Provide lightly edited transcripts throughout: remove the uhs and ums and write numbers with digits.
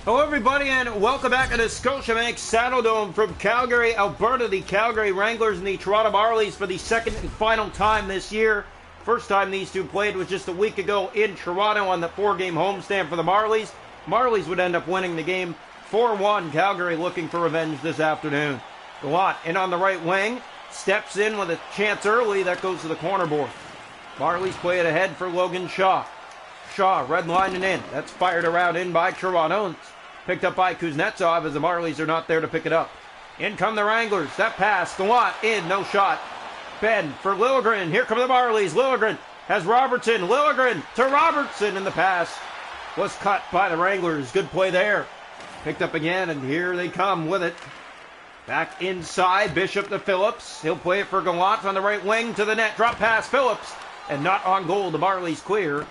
Hello everybody and welcome back to the Scotiabank Saddledome from Calgary, Alberta. The Calgary Wranglers and the Toronto Marlies for the second and final time this year. First time these two played was just a week ago in Toronto on the 4-game homestand for the Marlies. Marlies would end up winning the game 4-1. Calgary looking for revenge this afternoon. Gallant in on the right wing, steps in with a chance early, that goes to the corner board. Marlies play it ahead for Logan Shaw. Shaw redlining in, that's fired around in by Toronto. It's picked up by Kuznetsov as the Marlies are not there to pick it up. In come the Wranglers, that pass, Gallant in, no shot. Ben for Liljegren, here come the Marlies. Liljegren has Robertson, Liljegren to Robertson, and the pass was cut by the Wranglers. Good play there. Picked up again, and here they come with it. Back inside, Bishop to Phillips. He'll play it for Gallant on the right wing to the net. Drop pass, Phillips, and not on goal. The Marlies clear.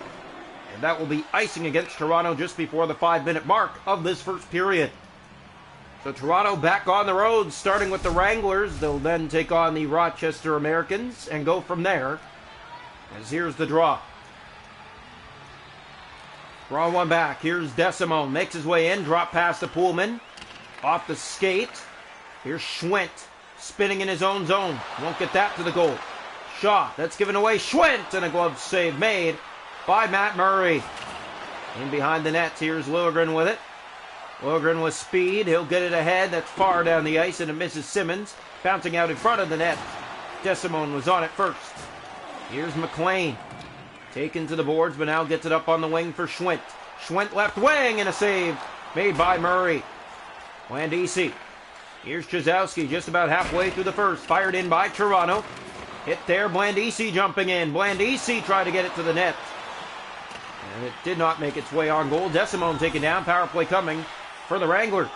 And that will be icing against Toronto just before the 5-minute mark of this first period. So Toronto back on the road, starting with the Wranglers. They'll then take on the Rochester Americans and go from there. As here's the draw. Draw one back. Here's Desimone. Makes his way in. Drop pass to Pullman. Off the skate. Here's Schwint. Spinning in his own zone. Won't get that to the goal. Shaw. That's given away. Schwint. And a glove save made by Matt Murray. In behind the nets. Here's Liljegren with it. Liljegren with speed. He'll get it ahead. That's far down the ice. And it misses Simmons. Bouncing out in front of the net. Desimone was on it first. Here's McLean. Taken to the boards, but now gets it up on the wing for Schwint. Schwint left wing, and a save made by Murray. Blandisi. Here's Chazowski just about halfway through the first. Fired in by Toronto. Hit there, Blandisi jumping in. Blandisi tried to get it to the net. And it did not make its way on goal. Desimone taken down. Power play coming for the Wranglers.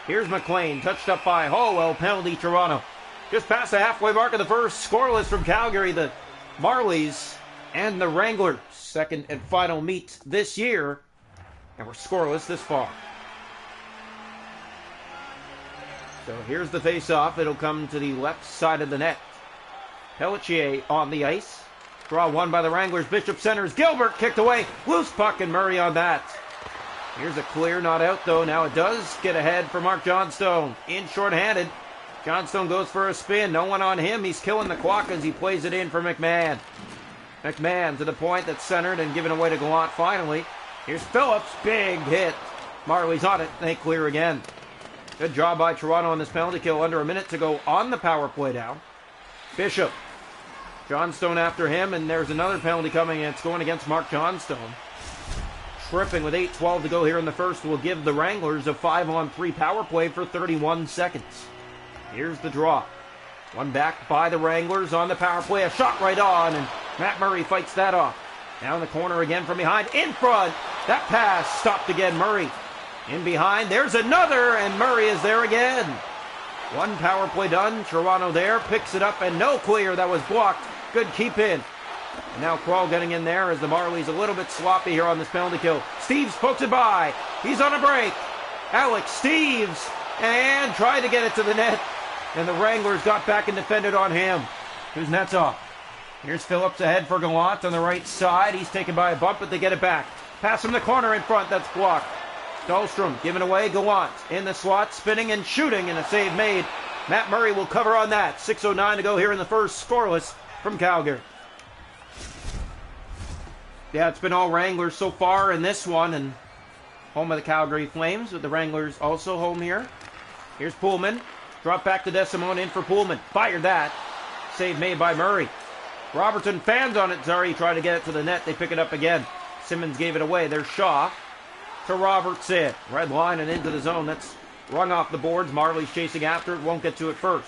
Here's McLean, touched up by Hallwell. Penalty, Toronto. Just past the halfway mark of the first. Scoreless from Calgary. The Marlies and the Wranglers, second and final meet this year, and we're scoreless this far. So here's the face-off. It'll come to the left side of the net. Pelletier on the ice. Draw one by the Wranglers. Bishop centers. Gilbert kicked away. Loose puck, and Murray on that. Here's a clear, not out though. Now it does get ahead for Mark Johnstone. In short-handed. Johnstone goes for a spin. No one on him. He's killing the clock as he plays it in for McMahon. McMahon to the point that's centered and given away to Gallant finally. Here's Phillips. Big hit. Marlies on it. They clear again. Good job by Toronto on this penalty kill. Under a minute to go on the power play down. Bishop. Johnstone after him, and there's another penalty coming, and it's going against Mark Johnstone. Tripping with 8:12 to go here in the first will give the Wranglers a 5-on-3 power play for 31 seconds. Here's the draw. One back by the Wranglers on the power play. A shot right on, and Matt Murray fights that off. Now in the corner again from behind. In front. That pass stopped again. Murray in behind. There's another, and Murray is there again. One power play done. Toronto there. Picks it up, and no clear. That was blocked. Good keep in. And now Kroll getting in there as the Marlies a little bit sloppy here on this penalty kill. Steeves pokes it by. He's on a break. Alex Steeves. And tried to get it to the net. And the Wranglers got back and defended on him. Kuznetsov. Here's Phillips ahead for Gallant on the right side. He's taken by a bump, but they get it back. Pass from the corner in front. That's blocked. Dahlstrom giving away. Gallant in the slot, spinning and shooting, and a save made. Matt Murray will cover on that. 6:09 to go here in the first. Scoreless from Calgary. Yeah, it's been all Wranglers so far in this one, and home of the Calgary Flames, with the Wranglers also home here. Here's Pullman. Drop back to Desimone, in for Pullman. Fired that. Save made by Murray. Robertson fans on it. Zari tried to get it to the net. They pick it up again. Simmons gave it away. There's Shaw to Robertson. Red line and into the zone. That's rung off the boards. Marley's chasing after it. Won't get to it first.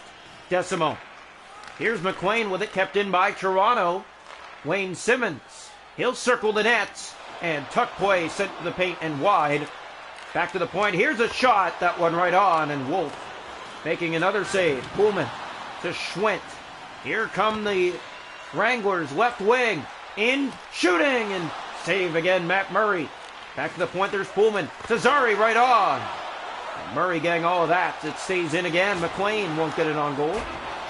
Desimone. Here's McLean with it. Kept in by Toronto. Wayne Simmons. He'll circle the nets. And tuck play sent to the paint and wide. Back to the point. Here's a shot. That one right on. And Wolf making another save. Pullman to Schwint. Here come the Wranglers, left wing. In, shooting, and save again, Matt Murray. Back to the point, there's Pullman. To Zari, right on. And Murray getting all of that. It stays in again. McLean won't get it on goal.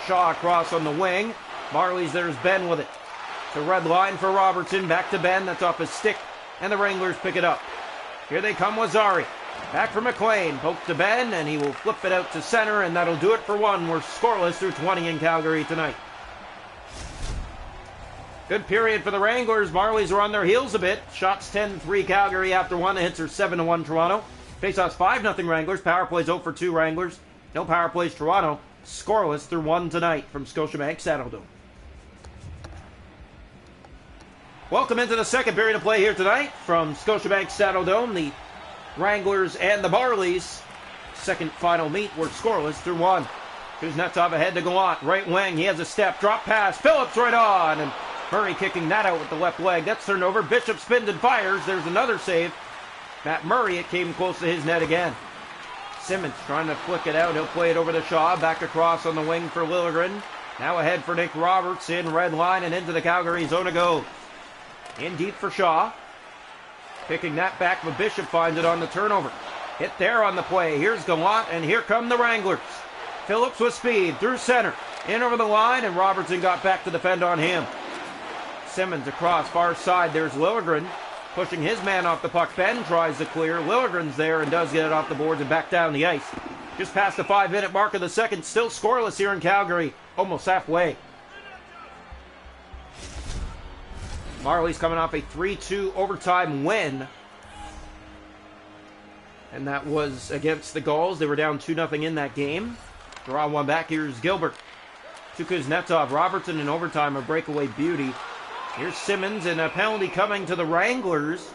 Shaw across on the wing. Marlies, there's Ben with it. To red line for Robertson. Back to Ben. That's off his stick. And the Wranglers pick it up. Here they come with Zari. Back for McLean. Poke to Ben, and he will flip it out to center, and that'll do it for one. We're scoreless through 20 in Calgary tonight. Good period for the Wranglers. Marlies are on their heels a bit. Shots 10-3 Calgary after one. The hits are 7-1 Toronto. Faceoffs 5-0 Wranglers. Power plays 0-2 Wranglers. No power plays Toronto. Scoreless through one tonight from Scotiabank Saddledome. Welcome into the second period of play here tonight from Scotiabank Saddledome. The Wranglers and the Marlies. Second final meet. We're scoreless through one. Kuznetsov ahead to Gallant. Right wing. He has a step. Drop pass. Phillips right on. And Murray kicking that out with the left leg. That's turned over. Bishop spins and fires. There's another save. Matt Murray, it came close to his net again. Simmons trying to flick it out. He'll play it over to Shaw. Back across on the wing for Liljegren. Now ahead for Nick Roberts in red line and into the Calgary zone it goes. In deep for Shaw. Picking that back, but Bishop finds it on the turnover. Hit there on the play. Here's Gallant, and here come the Wranglers. Phillips with speed through center. In over the line, and Robertson got back to defend on him. Simmons across far side. There's Liljegren pushing his man off the puck. Ben tries to clear. Liljegren's there and does get it off the boards and back down the ice. Just past the 5-minute mark of the second. Still scoreless here in Calgary. Almost halfway. Marlies coming off a 3-2 overtime win. And that was against the Gulls. They were down 2-0 in that game. Draw one back. Here's Gilbert to Kuznetsov. Robertson in overtime, a breakaway beauty. Here's Simmons, and a penalty coming to the Wranglers.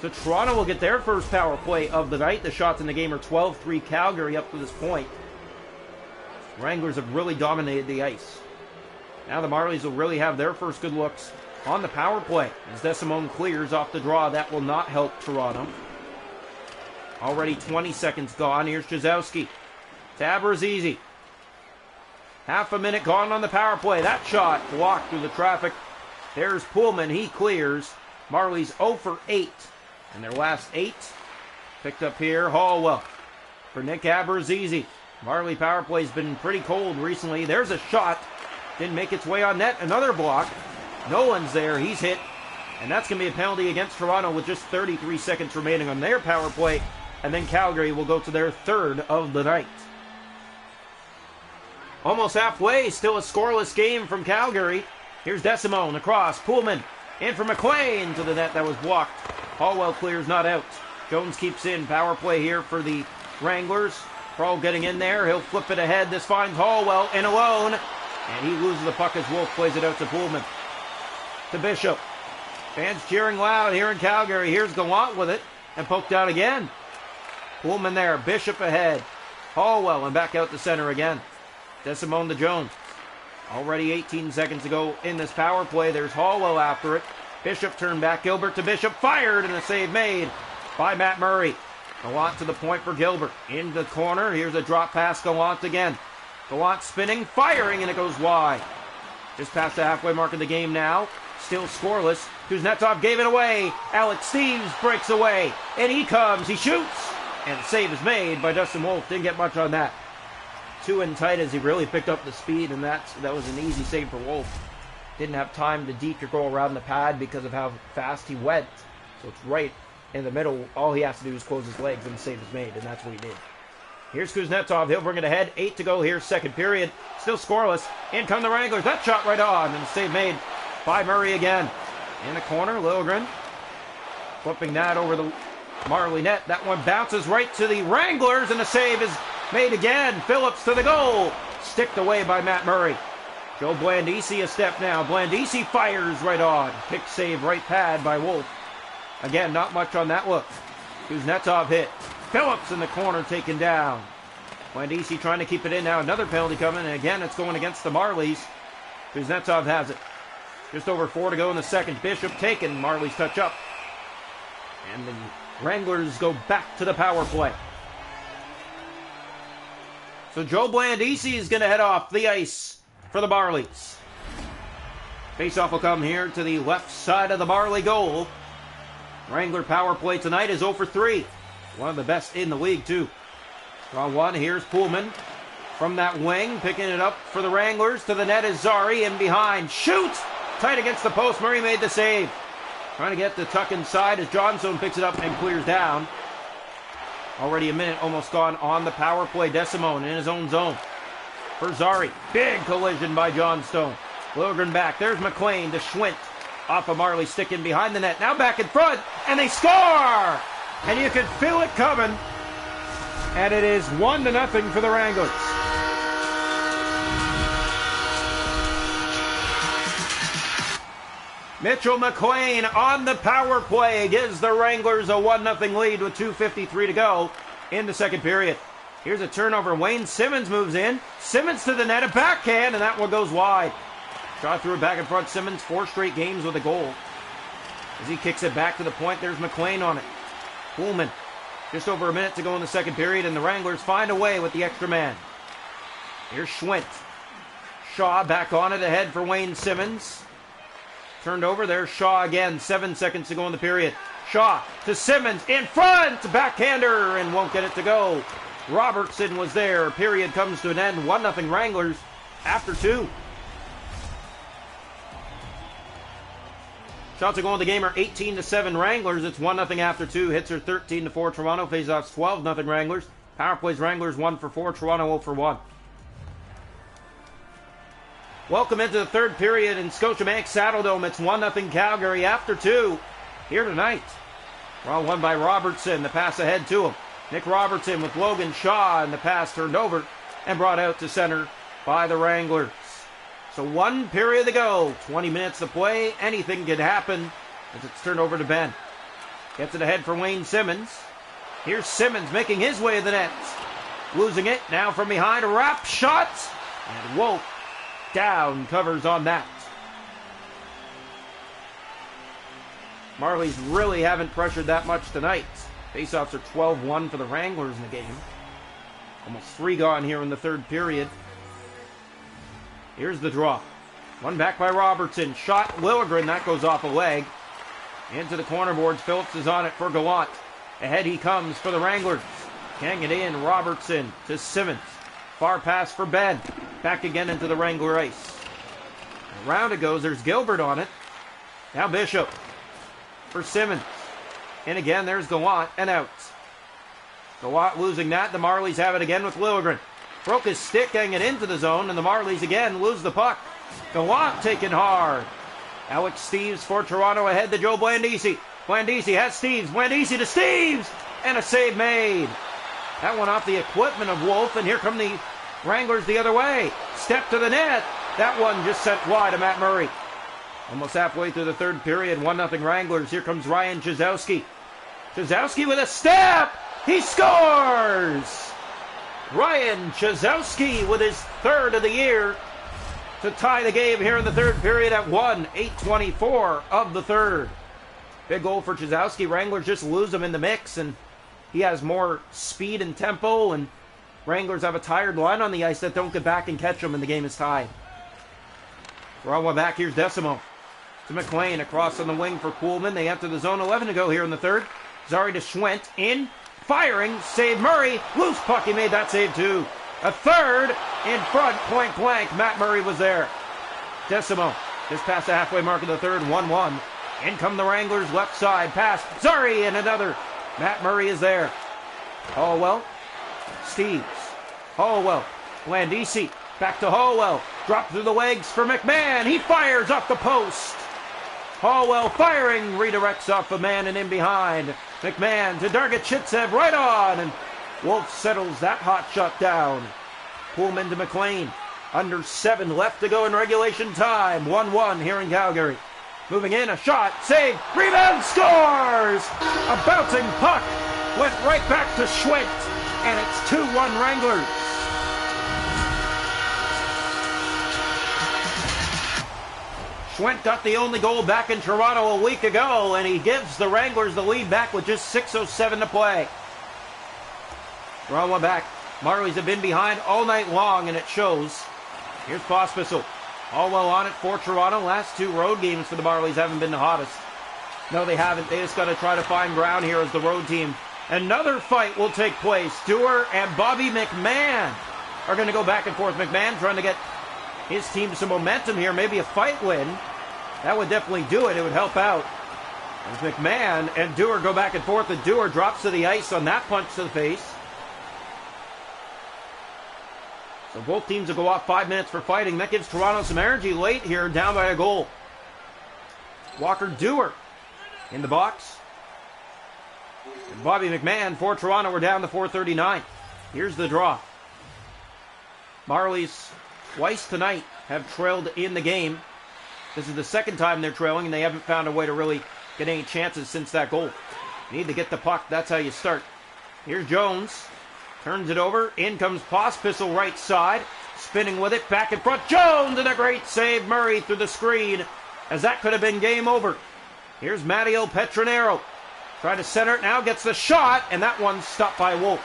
So Toronto will get their first power play of the night. The shots in the game are 12-3 Calgary up to this point. Wranglers have really dominated the ice. Now the Marlies will really have their first good looks on the power play. As DeSimone clears off the draw, that will not help Toronto. Already 20 seconds gone. Here's Jazowski. Abruzzese. Half a minute gone on the power play. That shot blocked through the traffic. There's Pullman. He clears. Marlies 0 for 8. And their last 8 picked up here. Hallwell for Nick Abruzzese. Marley power play's been pretty cold recently. There's a shot. Didn't make its way on net. Another block. Nolan's there. He's hit. And that's going to be a penalty against Toronto with just 33 seconds remaining on their power play. And then Calgary will go to their third of the night. Almost halfway. Still a scoreless game from Calgary. Here's DeSimone across. Pullman in for McLean to the net. That was blocked. Hallwell clears, not out. Jones keeps in. Power play here for the Wranglers. Kroll getting in there. He'll flip it ahead. This finds Hallwell in alone. And he loses the puck as Wolf plays it out to Pullman. To Bishop. Fans cheering loud here in Calgary. Here's Gallant with it. And poked out again. Pullman there. Bishop ahead. Hallwell and back out to center again. DeSimone to Jones. Already 18 seconds to go in this power play. There's Hallwell after it. Bishop turned back. Gilbert to Bishop. Fired and a save made by Matt Murray. Gallant to the point for Gilbert. In the corner. Here's a drop pass. Gallant again. Gallant spinning. Firing and it goes wide. Just past the halfway mark of the game now. Still scoreless. Kuznetsov gave it away. Alex Steeves breaks away. And he comes. He shoots. And the save is made by Dustin Wolf. Didn't get much on that. Too in tight as he really picked up the speed, and that was an easy save for Wolf. Didn't have time to deke or go around the pad because of how fast he went. So it's right in the middle. All he has to do is close his legs and the save is made, and that's what he did. Here's Kuznetsov. He'll bring it ahead. 8 to go here, second period. Still scoreless. In come the Wranglers. That shot right on, and the save made by Murray again. In the corner, Liljegren flipping that over the Marley net. That one bounces right to the Wranglers, and the save is made again. Phillips to the goal. Sticked away by Matt Murray. Joe Blandisi a step now. Blandisi fires right on. Pick save right pad by Wolf. Again, not much on that look. Kuznetsov hit. Phillips in the corner taken down. Blandisi trying to keep it in now. Another penalty coming, and again it's going against the Marlies. Kuznetsov has it. Just over 4 to go in the second. Bishop taken. Marlies touch up. And the Wranglers go back to the power play. So Joe Blandisi is going to head off the ice for the Marlies. Faceoff will come here to the left side of the Marley goal. Wrangler power play tonight is 0 for 3. One of the best in the league, too. Draw one. Here's Pullman from that wing. Picking it up for the Wranglers. To the net is Zari. In behind. Shoots! Tight against the post. Murray made the save. Trying to get the tuck inside as Johnstone picks it up and clears down. Already a minute almost gone on the power play. Desimone in his own zone. For Zari. Big collision by Johnstone. Liljegren back. There's McLean to Schwint. Off of Marley, sticking behind the net. Now back in front. And they score! And you can feel it coming. And it is 1-0 for the Wranglers. Mitchell McLean on the power play gives the Wranglers a 1-0 lead with 2:53 to go in the second period. Here's a turnover. Wayne Simmons moves in. Simmons to the net, a backhand, and that one goes wide. Shot threw it back in front. Simmons, 4 straight games with a goal. As he kicks it back to the point, there's McLean on it. Pullman, just over a minute to go in the second period, and the Wranglers find a way with the extra man. Here's Schwint. Shaw back on it ahead for Wayne Simmons. Turned over, there's Shaw again. 7 seconds to go in the period. Shaw to Simmons, in front, backhander, and won't get it to go. Robertson was there. Period comes to an end. 1-0 Wranglers after 2. Shots to go in the game are 18-7 Wranglers. It's 1-0 after 2. Hits are 13-4 Toronto. Faceoffs 12-0 Wranglers. Power plays Wranglers 1 for 4. Toronto 0 for 1. Welcome into the third period in Scotiabank Saddledome. It's 1-0 Calgary after 2 here tonight. Well, won by Robertson. The pass ahead to him. Nick Robertson with Logan Shaw, and the pass turned over and brought out to center by the Wranglers. So 1 period to go. 20 minutes to play. Anything could happen as it's turned over to Ben. Gets it ahead for Wayne Simmons. Here's Simmons making his way to the net. Losing it. Now from behind. A wrap shot. And Wolf down covers on that. Marlies really haven't pressured that much tonight. Faceoffs are 12-1 for the Wranglers in the game. Almost 3 gone here in the third period. Here's the draw. One back by Robertson. Shot Liljegren. That goes off a leg. Into the corner boards. Phillips is on it for Gallant. Ahead he comes for the Wranglers. Can't get in. Robertson to Simmons. Far pass for Ben. Back again into the Wrangler ice. Around it goes. There's Gilbert on it. Now Bishop for Simmons. And again, there's Gallant and out. Gallant losing that. The Marlies have it again with Liljegren. Broke his stick, getting it into the zone, and the Marlies again lose the puck. Gallant taken hard. Alex Steeves for Toronto ahead to Joe Blandisi. Blandisi has Steeves. Blandisi to Steeves! And a save made. That one off the equipment of Wolf, and here come the Wranglers the other way. Step to the net. That one just sent wide to Matt Murray. Almost halfway through the third period, 1-0 Wranglers. Here comes Ryan Chizowski. Chizowski with a step! He scores! Ryan Chizowski with his third of the year to tie the game here in the third period at 8:24 of the third. Big goal for Chizowski. Wranglers just lose him in the mix, and he has more speed and tempo, and Wranglers have a tired line on the ice that don't get back and catch him, and the game is tied. We're on one back. Here's Desimone to McLean across on the wing for Pullman. They enter the zone. 11 to go here in the third. Zari to Schwint. In. Firing. Save Murray. Loose puck. He made that save too. A third in front. Point blank. Matt Murray was there. Desimone just past the halfway mark of the third. 1-1. In come the Wranglers. Left side. Pass. Zari and another. Matt Murray is there. Hollowell. Steeves. Hollowell. Blandisi. Back to Hollowell. Drop through the legs for McMahon. He fires off the post. Hollowell firing. Redirects off a man and in behind. McMahon to Dargachitsev right on. And Wolf settles that hot shot down. Pullman to McLean. Under 7 left to go in regulation time. 1-1 here in Calgary. Moving in. A shot. Save. Rebound. Scores. A bouncing puck. Went right back to Schwint. And it's 2-1 Wranglers. Schwint got the only goal back in Toronto a week ago, and he gives the Wranglers the lead back with just 6:07 to play. We're on one back. Marlies have been behind all night long, and it shows. Here's Pospisil. Hollowell on it for Toronto. Last 2 road games for the Marlies haven't been the hottest. No, they haven't. They just got to try to find ground here as the road team. Another fight will take place. Stewart and Bobby McMahon are going to go back and forth. McMahon trying to get his team some momentum here. Maybe a fight win. That would definitely do it. It would help out. As McMahon and Dewar go back and forth, and Dewar drops to the ice on that punch to the face. So both teams will go off 5 minutes for fighting. That gives Toronto some energy late here, down by a goal. Walker Dewar in the box. And Bobby McMahon for Toronto. We're down to 4:39. Here's the draw. Marlies twice tonight have trailed in the game. This is the second time they're trailing, and they haven't found a way to really get any chances since that goal. You need to get the puck. That's how you start. Here's Jones. Turns it over. In comes Pospisil right side. Spinning with it. Back in front. Jones, and a great save. Murray through the screen, as that could have been game over. Here's Matteo Petronero. Trying to center it now. Gets the shot, and that one's stopped by Wolf.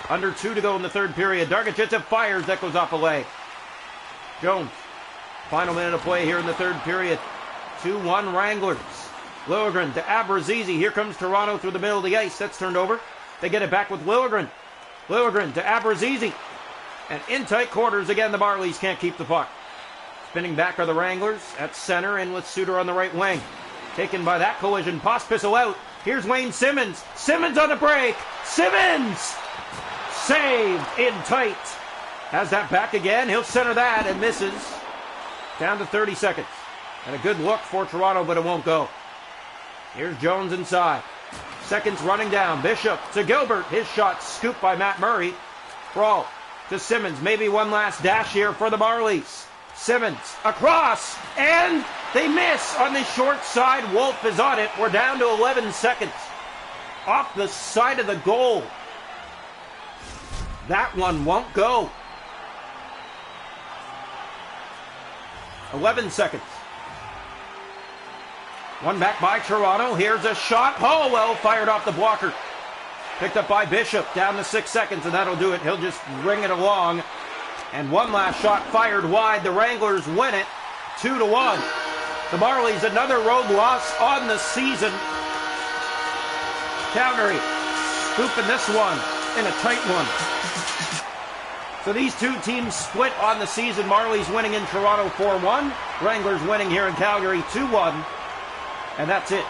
Under 2 to go in the third period. Dargachev fires. That goes off a leg. Jones. Final minute of play here in the third period. 2-1 Wranglers. Liljegren to Abrazizi. Here comes Toronto through the middle of the ice. That's turned over. They get it back with Liljegren. Liljegren to Abrazizi. And in tight quarters again, the Marlies can't keep the puck. Spinning back are the Wranglers at center, and with Suter on the right wing. Taken by that collision. Pospisil out. Here's Wayne Simmons. Simmons on the break. Simmons! Saved in tight. Has that back again. He'll center that and misses. Down to 30 seconds. And a good look for Toronto, but it won't go. Here's Jones inside. Seconds running down. Bishop to Gilbert. His shot scooped by Matt Murray. Brawl to Simmons. Maybe one last dash here for the Marlies. Simmons across, and they miss on the short side. Wolf is on it. We're down to 11 seconds. Off the side of the goal. That one won't go. 11 seconds. One back by Toronto. Here's a shot. Hollowell fired off the blocker. Picked up by Bishop. Down to 6 seconds, and that'll do it. He'll just ring it along. And one last shot fired wide. The Wranglers win it 2-1. The Marlies, another road loss on the season. Calgary scooping this one in a tight one. So these two teams split on the season. Marlies winning in Toronto 4-1. Wranglers winning here in Calgary 2-1. And that's it.